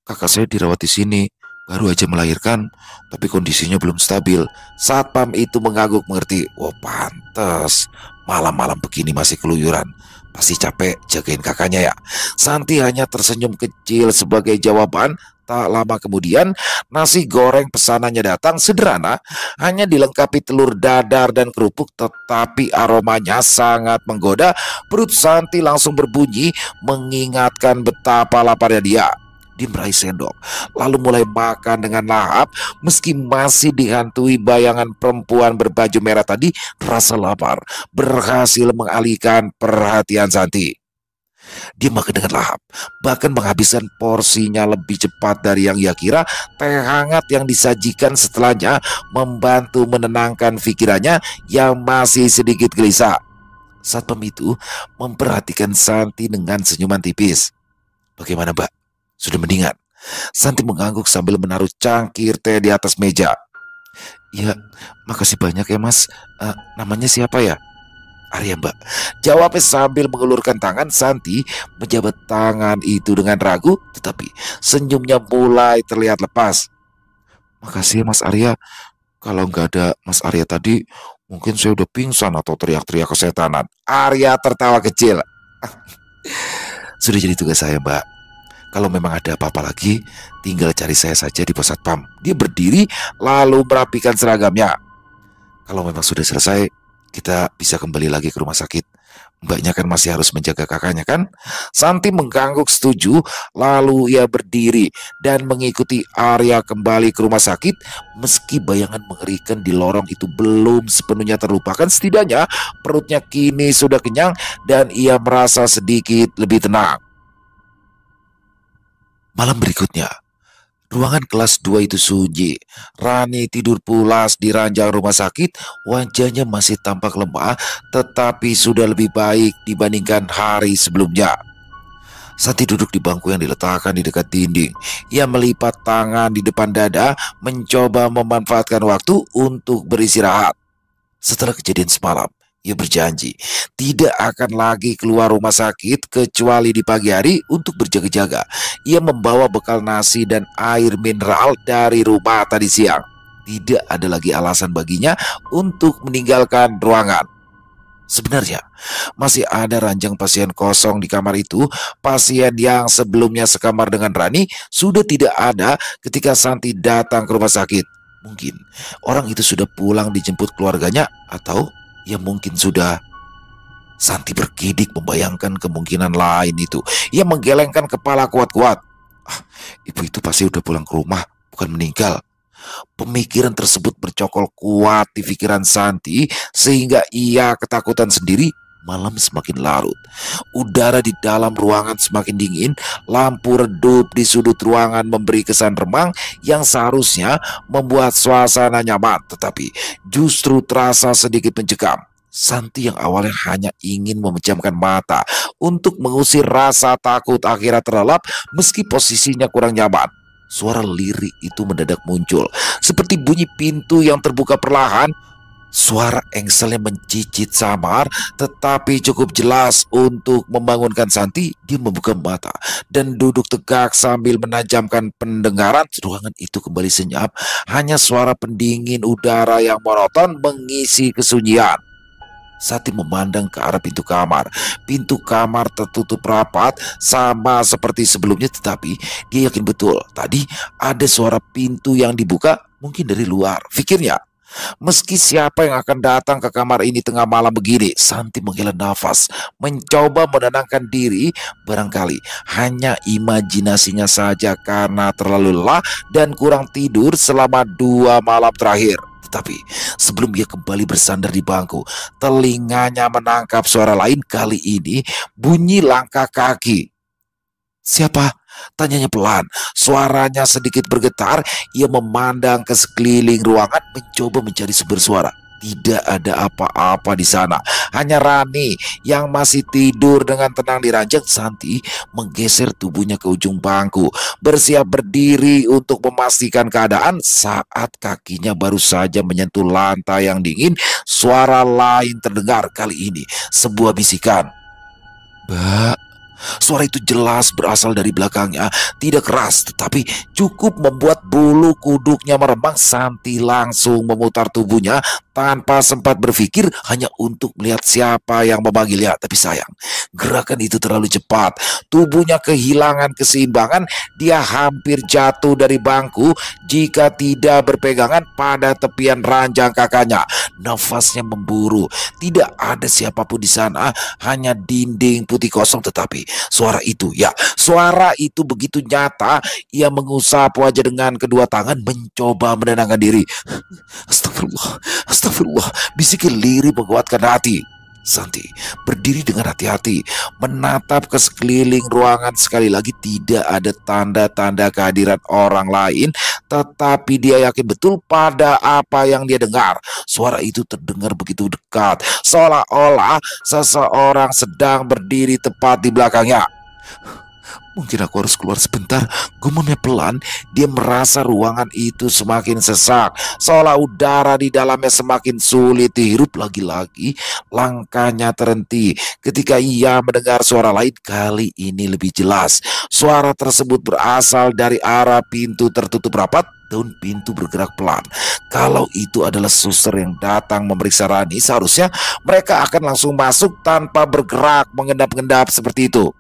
kakak saya dirawat di sini. Baru aja melahirkan, tapi kondisinya belum stabil." Satpam itu mengangguk mengerti. "Oh pantes, malam-malam begini masih keluyuran. Pasti capek jagain kakaknya ya." Santi hanya tersenyum kecil sebagai jawaban. Tak lama kemudian, nasi goreng pesanannya datang. Sederhana, hanya dilengkapi telur dadar dan kerupuk, tetapi aromanya sangat menggoda. Perut Santi langsung berbunyi, mengingatkan betapa laparnya dia. Dia meraih sendok, lalu mulai makan dengan lahap. Meski masih dihantui bayangan perempuan berbaju merah tadi, rasa lapar berhasil mengalihkan perhatian Santi. Dia makan dengan lahap, bahkan menghabiskan porsinya lebih cepat dari yang ia kira. Teh hangat yang disajikan setelahnya membantu menenangkan pikirannya yang masih sedikit gelisah. Satpam itu memperhatikan Santi dengan senyuman tipis. "Bagaimana Mbak? Sudah mendingan?" Santi mengangguk sambil menaruh cangkir teh di atas meja. "Ya, makasih banyak ya Mas. Namanya siapa ya?" "Arya Mbak," jawabnya sambil mengulurkan tangan. Santi menjabat tangan itu dengan ragu, tetapi senyumnya mulai terlihat lepas. "Makasih ya Mas Arya. Kalau nggak ada Mas Arya tadi, mungkin saya udah pingsan atau teriak-teriak kesetanan." Arya tertawa kecil. "Sudah jadi tugas saya Mbak. Kalau memang ada apa-apa lagi, tinggal cari saya saja di pos satpam. Dia berdiri lalu merapikan seragamnya. Kalau memang sudah selesai, kita bisa kembali lagi ke rumah sakit. Mbaknya kan masih harus menjaga kakaknya kan? Santi mengangguk setuju, lalu ia berdiri dan mengikuti Arya kembali ke rumah sakit. Meski bayangan mengerikan di lorong itu belum sepenuhnya terlupakan, setidaknya perutnya kini sudah kenyang dan ia merasa sedikit lebih tenang. Malam berikutnya, ruangan kelas 2 itu sunyi. Rani tidur pulas di ranjang rumah sakit. Wajahnya masih tampak lemah, tetapi sudah lebih baik dibandingkan hari sebelumnya. Santi duduk di bangku yang diletakkan di dekat dinding. Ia melipat tangan di depan dada, mencoba memanfaatkan waktu untuk beristirahat. Setelah kejadian semalam, ia berjanji tidak akan lagi keluar rumah sakit kecuali di pagi hari untuk berjaga-jaga. Ia membawa bekal nasi dan air mineral dari rumah tadi siang. Tidak ada lagi alasan baginya untuk meninggalkan ruangan. Sebenarnya, masih ada ranjang pasien kosong di kamar itu. Pasien yang sebelumnya sekamar dengan Rani sudah tidak ada ketika Santi datang ke rumah sakit. Mungkin orang itu sudah pulang dijemput keluarganya, atau ya mungkin sudah. Santi bergidik membayangkan kemungkinan lain itu. Ia menggelengkan kepala kuat-kuat. Ibu itu pasti udah pulang ke rumah, bukan meninggal. Pemikiran tersebut bercokol kuat di pikiran Santi sehingga ia ketakutan sendiri. Malam semakin larut. Udara di dalam ruangan semakin dingin. Lampu redup di sudut ruangan memberi kesan remang yang seharusnya membuat suasana nyaman, tetapi justru terasa sedikit mencekam. Santi yang awalnya hanya ingin memejamkan mata untuk mengusir rasa takut akhirnya terlelap meski posisinya kurang nyaman. Suara lirik itu mendadak muncul, seperti bunyi pintu yang terbuka perlahan. Suara engselnya mencicit samar, tetapi cukup jelas untuk membangunkan Santi. Dia membuka mata dan duduk tegak sambil menajamkan pendengaran. Ruangan itu kembali senyap, hanya suara pendingin udara yang monoton mengisi kesunyian. Santi memandang ke arah pintu kamar. Pintu kamar tertutup rapat sama seperti sebelumnya, tetapi dia yakin betul tadi ada suara pintu yang dibuka, mungkin dari luar. Pikirnya, meski siapa yang akan datang ke kamar ini tengah malam begini. Santi menghela nafas, mencoba menenangkan diri. Barangkali hanya imajinasinya saja karena terlalu lelah dan kurang tidur selama 2 malam terakhir. Tetapi sebelum ia kembali bersandar di bangku, telinganya menangkap suara lain. Kali ini bunyi langkah kaki. Siapa? Tanyanya pelan. Suaranya sedikit bergetar. Ia memandang ke sekeliling ruangan, mencoba mencari sumber suara. Tidak ada apa-apa di sana. Hanya Rani yang masih tidur dengan tenang di ranjang. Santi menggeser tubuhnya ke ujung bangku, bersiap berdiri untuk memastikan keadaan. Saat kakinya baru saja menyentuh lantai yang dingin, suara lain terdengar. Kali ini sebuah bisikan. "Mbak." Suara itu jelas berasal dari belakangnya. Tidak keras, tetapi cukup membuat bulu kuduknya meremang. Santi langsung memutar tubuhnya tanpa sempat berpikir, hanya untuk melihat siapa yang memanggilnya. Tapi sayang, gerakan itu terlalu cepat. Tubuhnya kehilangan keseimbangan. Dia hampir jatuh dari bangku jika tidak berpegangan pada tepian ranjang kakaknya. Nafasnya memburu. Tidak ada siapapun di sana, hanya dinding putih kosong. Tetapi suara itu begitu nyata. Ia mengusap wajah dengan kedua tangan, mencoba menenangkan diri. Astagfirullah, astagfirullah, bisiknya lirih menguatkan hati. Santi berdiri dengan hati-hati, menatap ke sekeliling ruangan. Sekali lagi tidak ada tanda-tanda kehadiran orang lain, tetapi dia yakin betul pada apa yang dia dengar. Suara itu terdengar begitu dekat, seolah-olah seseorang sedang berdiri tepat di belakangnya. Mungkin aku harus keluar sebentar, gumamnya pelan. Dia merasa ruangan itu semakin sesak, seolah udara di dalamnya semakin sulit dihirup. Lagi-lagi langkahnya terhenti ketika ia mendengar suara lain. Kali ini lebih jelas. Suara tersebut berasal dari arah pintu tertutup rapat. Daun pintu bergerak pelan. Kalau itu adalah suster yang datang memeriksa Rani, seharusnya mereka akan langsung masuk tanpa bergerak mengendap-endap seperti itu.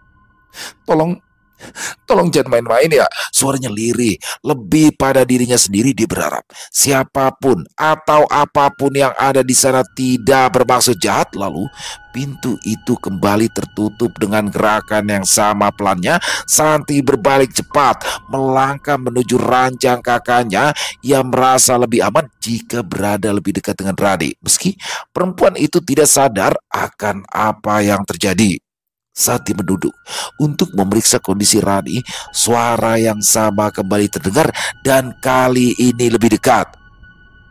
Tolong jangan main-main ya. Suaranya lirih, lebih pada dirinya sendiri. Dia berharap siapapun atau apapun yang ada di sana tidak bermaksud jahat. Lalu pintu itu kembali tertutup dengan gerakan yang sama pelannya. Santi berbalik cepat, melangkah menuju ranjang kakaknya. Ia merasa lebih aman jika berada lebih dekat dengan Rani. Meski perempuan itu tidak sadar akan apa yang terjadi. Saat dia menduduk untuk memeriksa kondisi Rani, suara yang sama kembali terdengar dan kali ini lebih dekat.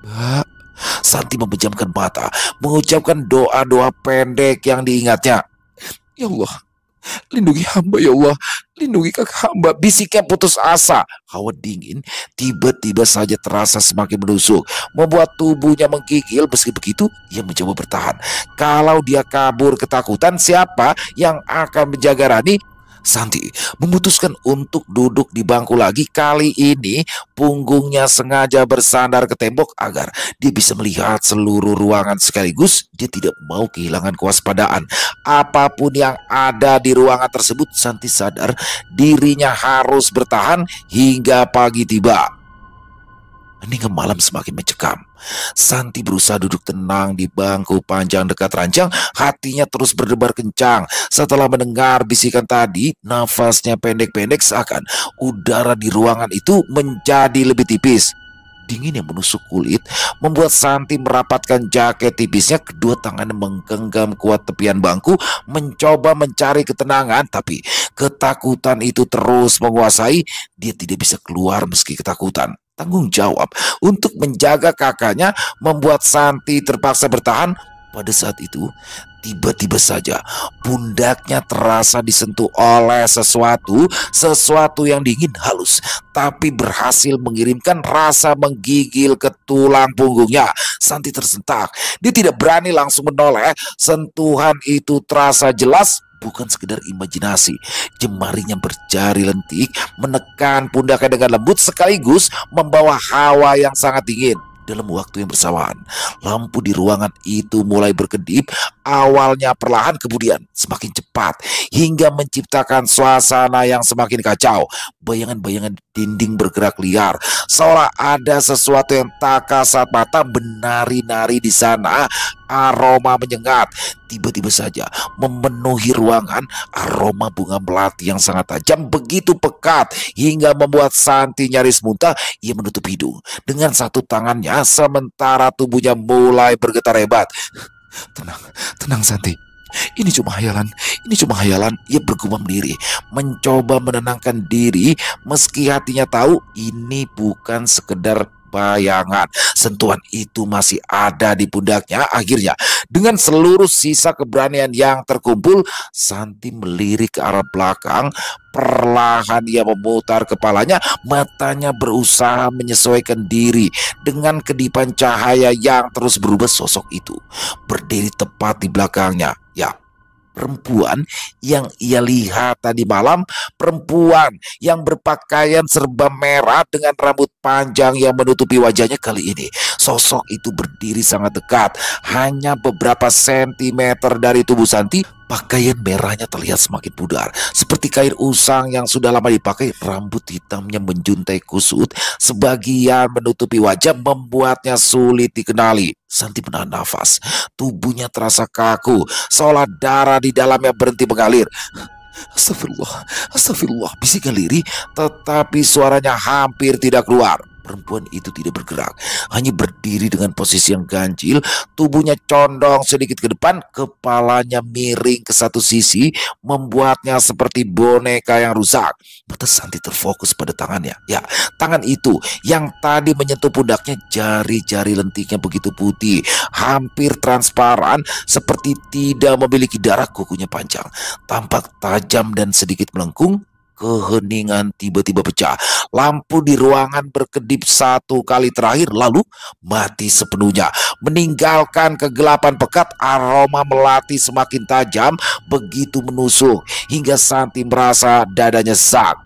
Mbak, Santi memejamkan mata, mengucapkan doa-doa pendek yang diingatnya. Ya Allah, lindungi hamba ya Allah, lindungi kakak hamba, bisiknya putus asa. Hawa dingin tiba-tiba saja terasa semakin menusuk, membuat tubuhnya menggigil. Meski begitu, ia mencoba bertahan. Kalau dia kabur ketakutan, siapa yang akan menjaga Rani? Santi memutuskan untuk duduk di bangku lagi. Kali ini punggungnya sengaja bersandar ke tembok agar dia bisa melihat seluruh ruangan sekaligus. Dia tidak mau kehilangan kewaspadaan. Apapun yang ada di ruangan tersebut, Santi sadar dirinya harus bertahan hingga pagi tiba. Heningan malam semakin mencekam. Santi berusaha duduk tenang di bangku panjang dekat ranjang. Hatinya terus berdebar kencang. Setelah mendengar bisikan tadi, nafasnya pendek-pendek seakan udara di ruangan itu menjadi lebih tipis. Dingin yang menusuk kulit membuat Santi merapatkan jaket tipisnya. Kedua tangannya menggenggam kuat tepian bangku, mencoba mencari ketenangan. Tapi ketakutan itu terus menguasai. Dia tidak bisa keluar meski ketakutan. Tanggung jawab untuk menjaga kakaknya membuat Santi terpaksa bertahan. Pada saat itu, tiba-tiba saja pundaknya terasa disentuh oleh sesuatu yang dingin halus, tapi berhasil mengirimkan rasa menggigil ke tulang punggungnya. Santi tersentak. Dia tidak berani langsung menoleh. Sentuhan itu terasa jelas, bukan sekedar imajinasi. Jemarinya berjari lentik menekan pundaknya dengan lembut, sekaligus membawa hawa yang sangat dingin. Dalam waktu yang bersamaan, lampu di ruangan itu mulai berkedip. Awalnya perlahan, kemudian semakin cepat, hingga menciptakan suasana yang semakin kacau. Bayangan-bayangan dinding bergerak liar, seolah ada sesuatu yang tak kasat mata menari-nari di sana. Aroma menyengat tiba-tiba saja memenuhi ruangan. Aroma bunga melati yang sangat tajam, begitu pekat hingga membuat Santi nyaris muntah. Ia menutup hidung dengan satu tangannya sementara tubuhnya mulai bergetar hebat. Tenang Santi. Ini cuma hayalan, ini cuma hayalan. Ia bergumam diri, mencoba menenangkan diri meski hatinya tahu ini bukan sekedar bayangan. Sentuhan itu masih ada di pundaknya. Akhirnya, dengan seluruh sisa keberanian yang terkumpul, Santi melirik ke arah belakang. Perlahan ia memutar kepalanya, matanya berusaha menyesuaikan diri dengan kedipan cahaya yang terus berubah. Sosok itu berdiri tepat di belakangnya. Ya, perempuan yang ia lihat tadi malam, perempuan yang berpakaian serba merah dengan rambut panjang yang menutupi wajahnya. Kali ini sosok itu berdiri sangat dekat, hanya beberapa sentimeter dari tubuh Santi. Pakaian merahnya terlihat semakin pudar, seperti kain usang yang sudah lama dipakai. Rambut hitamnya menjuntai kusut, sebagian menutupi wajah, membuatnya sulit dikenali. Santi menahan nafas, tubuhnya terasa kaku, seolah darah di dalamnya berhenti mengalir. Astagfirullah, astagfirullah, bisikan lirih, tetapi suaranya hampir tidak keluar. Perempuan itu tidak bergerak, hanya berdiri dengan posisi yang ganjil. Tubuhnya condong sedikit ke depan, kepalanya miring ke satu sisi, membuatnya seperti boneka yang rusak. Mata Santi terfokus pada tangannya. Ya, tangan itu yang tadi menyentuh pundaknya. Jari-jari lentiknya begitu putih, hampir transparan, seperti tidak memiliki darah. Kukunya panjang, tampak tajam dan sedikit melengkung. Keheningan tiba-tiba pecah. Lampu di ruangan berkedip satu kali terakhir, lalu mati sepenuhnya, meninggalkan kegelapan pekat. Aroma melati semakin tajam, begitu menusuk hingga Santi merasa dadanya sesak.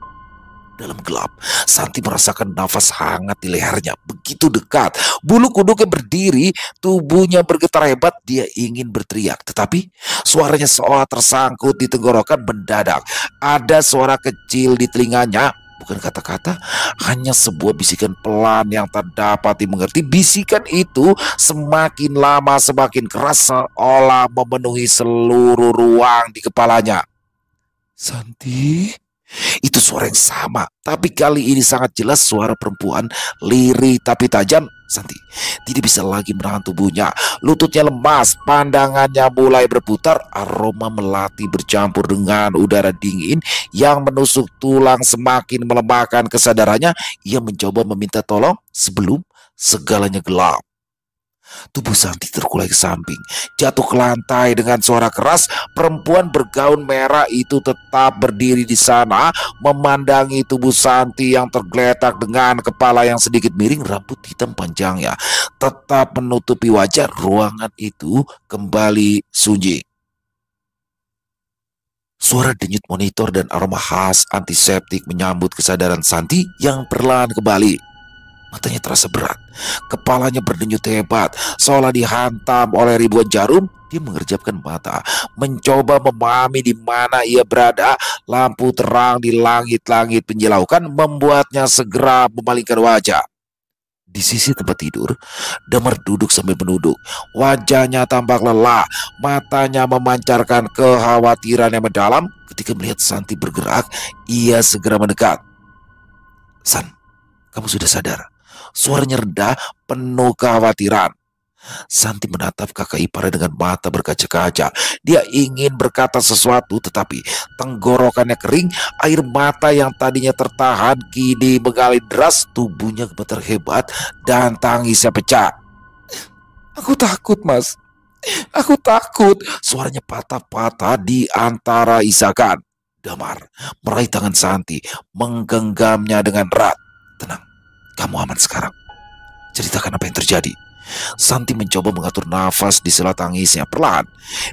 Dalam gelap, Santi merasakan nafas hangat di lehernya. Begitu dekat, bulu kuduknya berdiri, tubuhnya bergetar hebat. Dia ingin berteriak, tetapi suaranya seolah tersangkut di tenggorokan. Mendadak ada suara kecil di telinganya. Bukan kata-kata, hanya sebuah bisikan pelan yang tak dapat dimengerti. Bisikan itu semakin lama semakin keras, seolah memenuhi seluruh ruang di kepalanya. Santi? Itu suara yang sama, tapi kali ini sangat jelas suara perempuan, lirih tapi tajam. Santi tidak bisa lagi menahan tubuhnya. Lututnya lemas, pandangannya mulai berputar. Aroma melati bercampur dengan udara dingin yang menusuk tulang semakin melemahkan kesadarannya. Ia mencoba meminta tolong sebelum segalanya gelap. Tubuh Santi terkulai ke samping, jatuh ke lantai dengan suara keras. Perempuan bergaun merah itu tetap berdiri di sana, memandangi tubuh Santi yang tergeletak dengan kepala yang sedikit miring. Rambut hitam panjangnya tetap menutupi wajah. Ruangan itu kembali sunyi. Suara denyut monitor dan aroma khas antiseptik menyambut kesadaran Santi yang perlahan kembali. Matanya terasa berat, kepalanya berdenyut hebat, seolah dihantam oleh ribuan jarum. Dia mengerjapkan mata, mencoba memahami di mana ia berada. Lampu terang di langit-langit menyilaukan, membuatnya segera memalingkan wajah. Di sisi tempat tidur, Damar duduk sambil menunduk. Wajahnya tampak lelah, matanya memancarkan kekhawatiran yang mendalam. Ketika melihat Santi bergerak, ia segera mendekat. "San, kamu sudah sadar?" Suaranya rendah, penuh kekhawatiran. Santi menatap kakak iparnya dengan mata berkaca-kaca. Dia ingin berkata sesuatu, tetapi tenggorokannya kering. Air mata yang tadinya tertahan kini mengalir deras. Tubuhnya gemetar hebat dan tangisnya pecah. "Aku takut, Mas. Aku takut." Suaranya patah-patah di antara isakan. Damar meraih tangan Santi, menggenggamnya dengan erat. "Tenang. Kamu aman sekarang. Ceritakan apa yang terjadi." Santi mencoba mengatur nafas di sela tangisnya. Perlahan,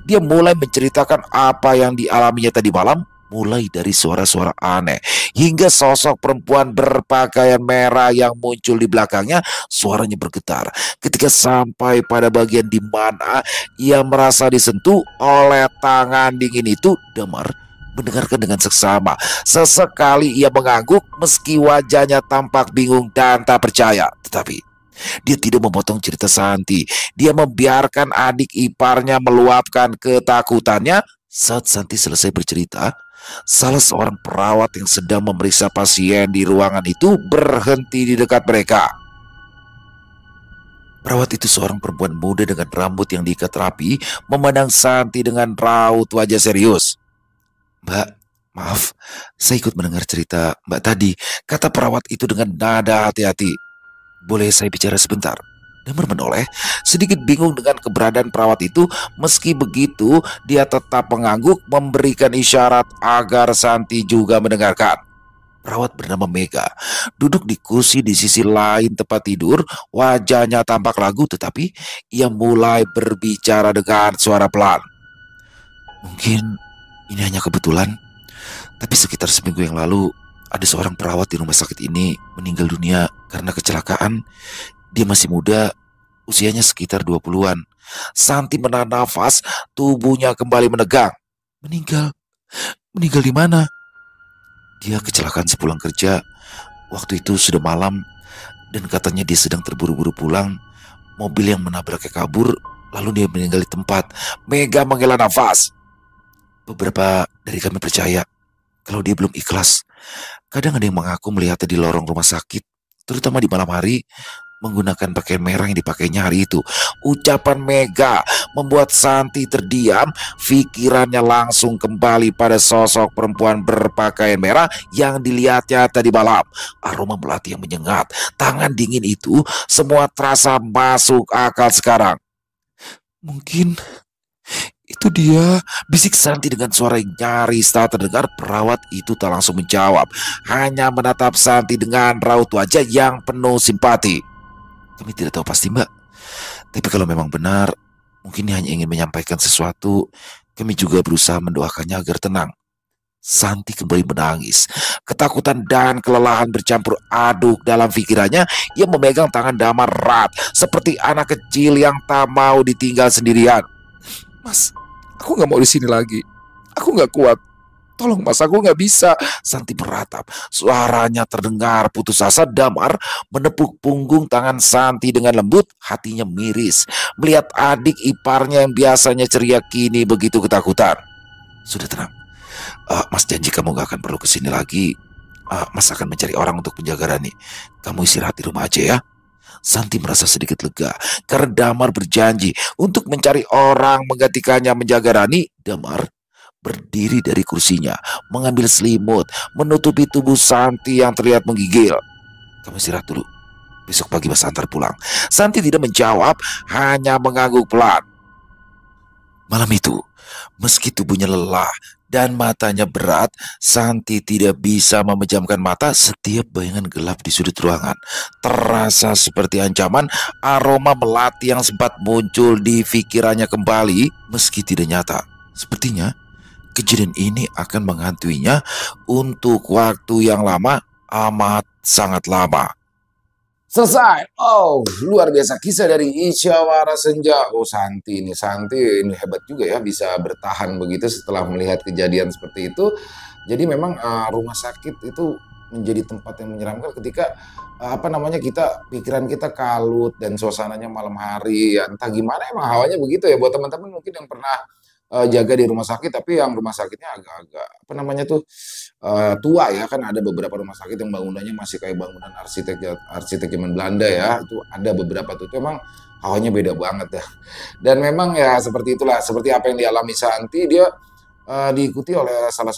dia mulai menceritakan apa yang dialaminya tadi malam. Mulai dari suara-suara aneh, hingga sosok perempuan berpakaian merah yang muncul di belakangnya. Suaranya bergetar ketika sampai pada bagian di mana ia merasa disentuh oleh tangan dingin itu. Damar mendengarkan dengan seksama. Sesekali ia mengangguk meski wajahnya tampak bingung dan tak percaya. Tetapi dia tidak memotong cerita Santi. Dia membiarkan adik iparnya meluapkan ketakutannya. Saat Santi selesai bercerita, salah seorang perawat yang sedang memeriksa pasien di ruangan itu berhenti di dekat mereka. Perawat itu seorang perempuan muda dengan rambut yang diikat rapi, memandang Santi dengan raut wajah serius. "Mbak, maaf, saya ikut mendengar cerita Mbak tadi," kata perawat itu dengan nada hati-hati. "Boleh saya bicara sebentar?" Damar menoleh, sedikit bingung dengan keberadaan perawat itu. Meski begitu, dia tetap mengangguk, memberikan isyarat agar Santi juga mendengarkan. Perawat bernama Mega duduk di kursi di sisi lain tempat tidur. Wajahnya tampak ragu, tetapi ia mulai berbicara dengan suara pelan. "Mungkin ini hanya kebetulan, tapi sekitar seminggu yang lalu ada seorang perawat di rumah sakit ini meninggal dunia karena kecelakaan. Dia masih muda, usianya sekitar 20-an. Santi menahan nafas, tubuhnya kembali menegang. "Meninggal? Meninggal di mana?" "Dia kecelakaan sepulang kerja. Waktu itu sudah malam, dan katanya dia sedang terburu-buru pulang. Mobil yang menabraknya kabur, lalu dia meninggal di tempat." Mega menghela nafas. "Beberapa dari kami percaya kalau dia belum ikhlas. Kadang ada yang mengaku melihatnya di lorong rumah sakit, terutama di malam hari, menggunakan pakaian merah yang dipakainya hari itu." Ucapan Mega membuat Santi terdiam. Pikirannya langsung kembali pada sosok perempuan berpakaian merah yang dilihatnya tadi malam. Aroma melati yang menyengat, tangan dingin itu, semua terasa masuk akal sekarang. "Mungkin itu dia," bisik Santi dengan suara yang nyaris tak terdengar. Perawat itu tak langsung menjawab, hanya menatap Santi dengan raut wajah yang penuh simpati. "Kami tidak tahu pasti, Mbak. Tapi kalau memang benar, mungkin dia hanya ingin menyampaikan sesuatu. Kami juga berusaha mendoakannya agar tenang." Santi kembali menangis. Ketakutan dan kelelahan bercampur aduk dalam pikirannya. Ia memegang tangan Damar erat, seperti anak kecil yang tak mau ditinggal sendirian. Mas, aku nggak mau di sini lagi. Aku nggak kuat. Tolong mas, aku nggak bisa. Santi beratap. Suaranya terdengar putus asa. Damar menepuk punggung tangan Santi dengan lembut. Hatinya miris melihat adik iparnya yang biasanya ceria kini begitu ketakutan. Sudah tenang. Mas janji kamu gak akan perlu kesini lagi. Mas akan mencari orang untuk menjaga Rani. Kamu istirahat di rumah aja ya. Santi merasa sedikit lega karena Damar berjanji untuk mencari orang menggantikannya menjaga Rani. Damar berdiri dari kursinya, mengambil selimut, menutupi tubuh Santi yang terlihat menggigil. Kamu istirahat dulu. Besok pagi Mas antar pulang. Santi tidak menjawab, hanya mengangguk pelan. Malam itu, meski tubuhnya lelah dan matanya berat, Santi tidak bisa memejamkan mata. Setiap bayangan gelap di sudut ruangan terasa seperti ancaman. Aroma melati yang sempat muncul di pikirannya kembali, meski tidak nyata. Sepertinya kejadian ini akan menghantuinya untuk waktu yang lama, amat sangat lama. Selesai. Oh, luar biasa kisah dari Isyawara Senja. Oh, Santi ini hebat juga ya, bisa bertahan begitu setelah melihat kejadian seperti itu. Jadi memang rumah sakit itu menjadi tempat yang menyeramkan ketika pikiran kita kalut dan suasananya malam hari. Ya, entah gimana emang hawanya begitu ya buat teman-teman mungkin yang pernah jaga di rumah sakit, tapi yang rumah sakitnya agak-agak tua ya, kan ada beberapa rumah sakit yang bangunannya masih kayak bangunan arsitek zaman Belanda ya, itu ada beberapa tuh, itu emang hawanya beda banget ya. Dan memang ya seperti itulah, seperti apa yang dialami Santi, dia diikuti oleh salah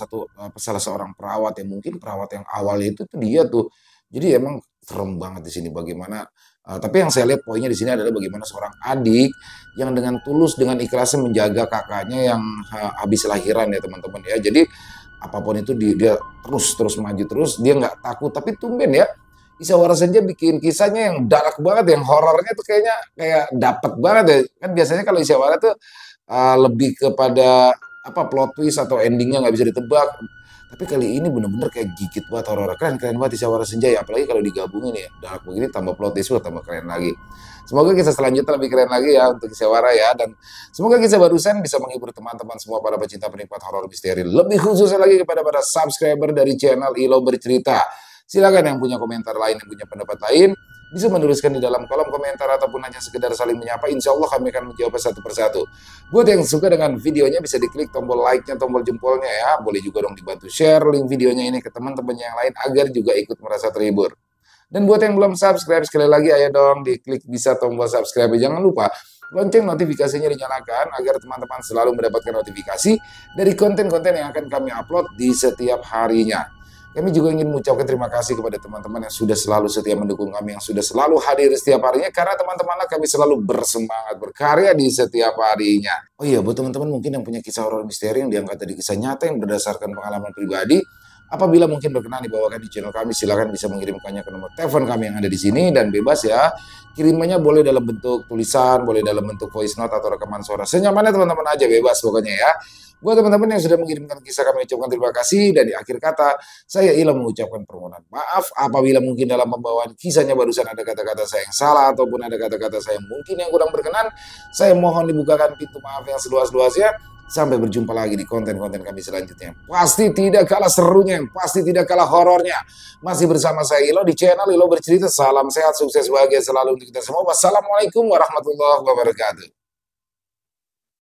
seorang perawat, yang mungkin perawat yang awalnya itu tuh dia tuh. Jadi emang serem banget di sini bagaimana. Tapi yang saya lihat poinnya di sini adalah bagaimana seorang adik yang dengan tulus, dengan ikhlasnya menjaga kakaknya yang habis lahiran ya teman-teman ya. Jadi apapun itu dia terus maju terus, dia nggak takut. Tapi tumben ya, Isyawara Senja bikin kisahnya yang dark banget, yang horornya tuh kayaknya kayak dapet banget ya. Kan biasanya kalau Isyawara tuh lebih kepada plot twist atau endingnya nggak bisa ditebak. Tapi kali ini bener-bener kayak gigit banget, horor. Keren banget Isyawara Senja ya. Apalagi kalau digabungin ya, dark begini tambah plot twist tambah keren lagi. Semoga kisah selanjutnya lebih keren lagi ya untuk Isyawara ya. Dan semoga kisah barusan bisa menghibur teman-teman semua para pecinta penikmat horor misteri. Lebih khususnya lagi kepada para subscriber dari channel Ilo Bercerita. Silakan yang punya komentar lain, yang punya pendapat lain, bisa menuliskan di dalam kolom komentar ataupun hanya sekedar saling menyapa. Insya Allah kami akan menjawab satu persatu. Buat yang suka dengan videonya bisa diklik tombol like-nya, tombol jempolnya ya. Boleh juga dong dibantu share link videonya ini ke teman-teman yang lain agar juga ikut merasa terhibur. Dan buat yang belum subscribe, sekali lagi ayo dong diklik bisa tombol subscribe. Jangan lupa lonceng notifikasinya dinyalakan agar teman-teman selalu mendapatkan notifikasi dari konten-konten yang akan kami upload di setiap harinya. Kami juga ingin mengucapkan terima kasih kepada teman-teman yang sudah selalu setia mendukung kami, yang sudah selalu hadir setiap harinya, karena teman-temanlah kami selalu bersemangat berkarya di setiap harinya. Oh iya, buat teman-teman mungkin yang punya kisah horor misteri yang diangkat dari kisah nyata yang berdasarkan pengalaman pribadi, apabila mungkin berkenan dibawakan di channel kami, silakan bisa mengirimkannya ke nomor telepon kami yang ada di sini, dan bebas ya. Kirimannya boleh dalam bentuk tulisan, boleh dalam bentuk voice note atau rekaman suara. Senyamannya teman-teman aja, bebas pokoknya ya. Buat teman-teman yang sudah mengirimkan kisah, kami ucapkan terima kasih. Dan di akhir kata, saya Ila mengucapkan permohonan maaf apabila mungkin dalam pembawaan kisahnya barusan ada kata-kata saya yang salah ataupun ada kata-kata saya mungkin yang kurang berkenan. Saya mohon dibukakan pintu maaf yang seluas-luasnya. Sampai berjumpa lagi di konten-konten kami selanjutnya. Pasti tidak kalah serunya, pasti tidak kalah horornya. Masih bersama saya Ilo di channel Ilo Bercerita. Salam sehat, sukses, bahagia selalu untuk kita semua. Wassalamualaikum warahmatullahi wabarakatuh.